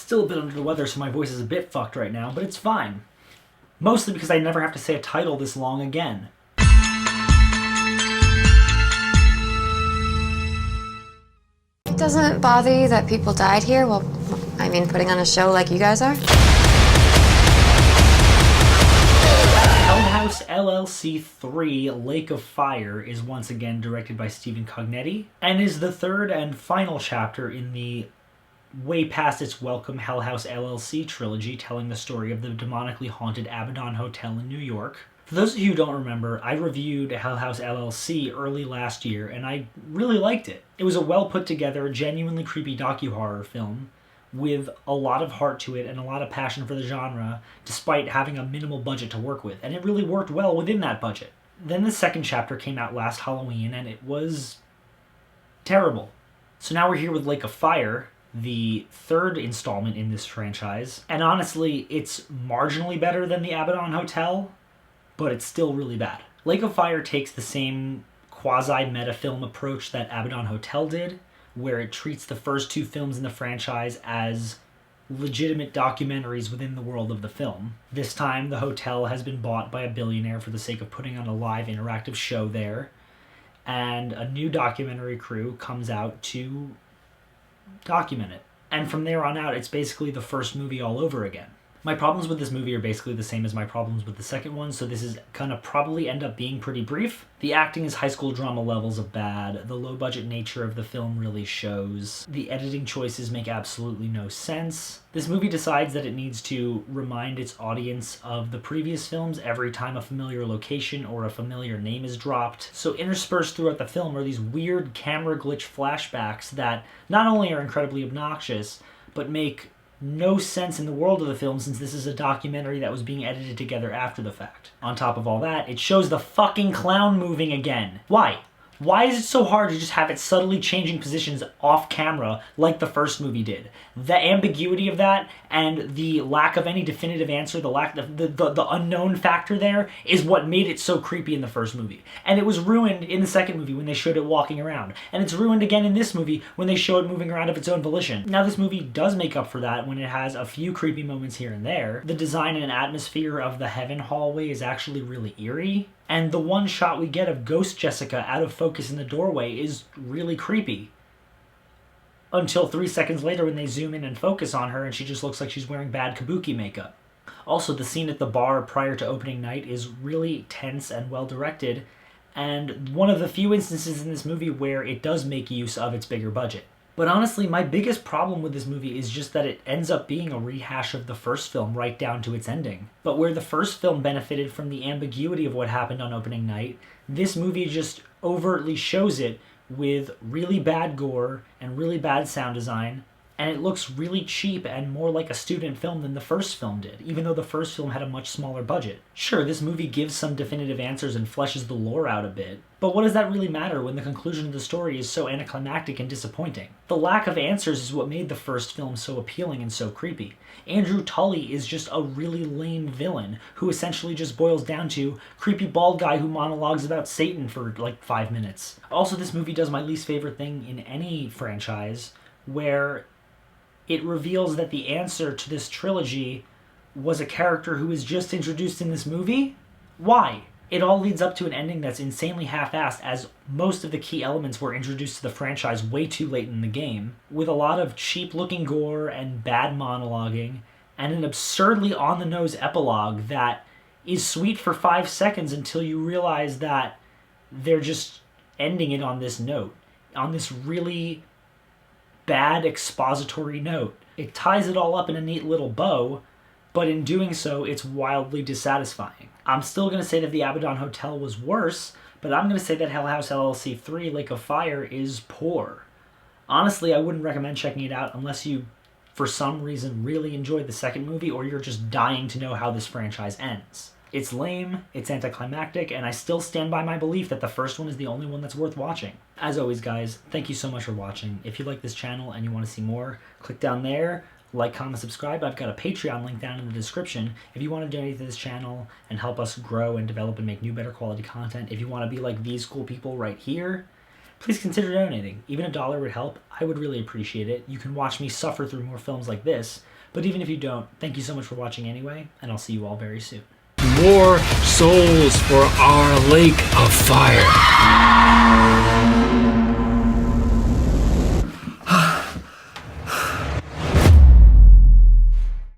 Still a bit under the weather, so my voice is a bit fucked right now, but it's fine. Mostly because I never have to say a title this long again. It doesn't bother you that people died here? Well, I mean, putting on a show like you guys are? Hell House LLC 3 Lake of Fire is once again directed by Stephen Cognetti and is the third and final chapter in the way past its welcome Hell House LLC trilogy, telling the story of the demonically haunted Abaddon Hotel in New York. For those of you who don't remember, I reviewed Hell House LLC early last year, and I really liked it. It was a well put together, genuinely creepy docu-horror film with a lot of heart to it and a lot of passion for the genre, despite having a minimal budget to work with, and it really worked well within that budget. Then the second chapter came out last Halloween, and it was terrible. So now we're here with Lake of Fire, the third installment in this franchise, and honestly, it's marginally better than the Abaddon Hotel, but it's still really bad. Lake of Fire takes the same quasi-meta film approach that Abaddon Hotel did, where it treats the first two films in the franchise as legitimate documentaries within the world of the film. This time, the hotel has been bought by a billionaire for the sake of putting on a live interactive show there, and a new documentary crew comes out to document it. And from there on out, it's basically the first movie all over again. My problems with this movie are basically the same as my problems with the second one, so this is gonna probably end up being pretty brief. The acting is high school drama levels of bad. The low-budget nature of the film really shows. The editing choices make absolutely no sense. This movie decides that it needs to remind its audience of the previous films every time a familiar location or a familiar name is dropped. So interspersed throughout the film are these weird camera glitch flashbacks that not only are incredibly obnoxious, but make no sense in the world of the film, since this is a documentary that was being edited together after the fact. On top of all that, it shows the fucking clown moving again. Why? Why is it so hard to just have it subtly changing positions off camera like the first movie did? The ambiguity of that and the lack of any definitive answer, the unknown factor there is what made it so creepy in the first movie. And it was ruined in the second movie when they showed it walking around. And it's ruined again in this movie when they show it moving around of its own volition. Now this movie does make up for that when it has a few creepy moments here and there. The design and atmosphere of the Heaven hallway is actually really eerie. And the one shot we get of Ghost Jessica out of focus in the doorway is really creepy. Until 3 seconds later when they zoom in and focus on her and she just looks like she's wearing bad kabuki makeup. Also, the scene at the bar prior to opening night is really tense and well directed, and one of the few instances in this movie where it does make use of its bigger budget. But honestly, my biggest problem with this movie is just that it ends up being a rehash of the first film right down to its ending. But where the first film benefited from the ambiguity of what happened on opening night, this movie just overtly shows it with really bad gore and really bad sound design, and it looks really cheap and more like a student film than the first film did, even though the first film had a much smaller budget. Sure, this movie gives some definitive answers and fleshes the lore out a bit, but what does that really matter when the conclusion of the story is so anticlimactic and disappointing? The lack of answers is what made the first film so appealing and so creepy. Andrew Tully is just a really lame villain who essentially just boils down to creepy bald guy who monologues about Satan for like 5 minutes. Also, this movie does my least favorite thing in any franchise, where it reveals that the answer to this trilogy was a character who was just introduced in this movie? Why? It all leads up to an ending that's insanely half-assed, as most of the key elements were introduced to the franchise way too late in the game, with a lot of cheap-looking gore and bad monologuing, and an absurdly on-the-nose epilogue that is sweet for 5 seconds until you realize that they're just ending it on this note, on this really bad expository note. It ties it all up in a neat little bow, but in doing so, it's wildly dissatisfying. I'm still going to say that the Abaddon Hotel was worse, but I'm going to say that Hell House LLC 3 Lake of Fire is poor. Honestly, I wouldn't recommend checking it out unless you, for some reason, really enjoyed the second movie or you're just dying to know how this franchise ends. It's lame, it's anticlimactic, and I still stand by my belief that the first one is the only one that's worth watching. As always, guys, thank you so much for watching. If you like this channel and you want to see more, click down there, like, comment, subscribe. I've got a Patreon link down in the description if you want to donate to this channel and help us grow and develop and make new, better quality content. If you want to be like these cool people right here, please consider donating. Even $1 would help. I would really appreciate it. You can watch me suffer through more films like this, but even if you don't, thank you so much for watching anyway, and I'll see you all very soon. More souls for our lake of fire.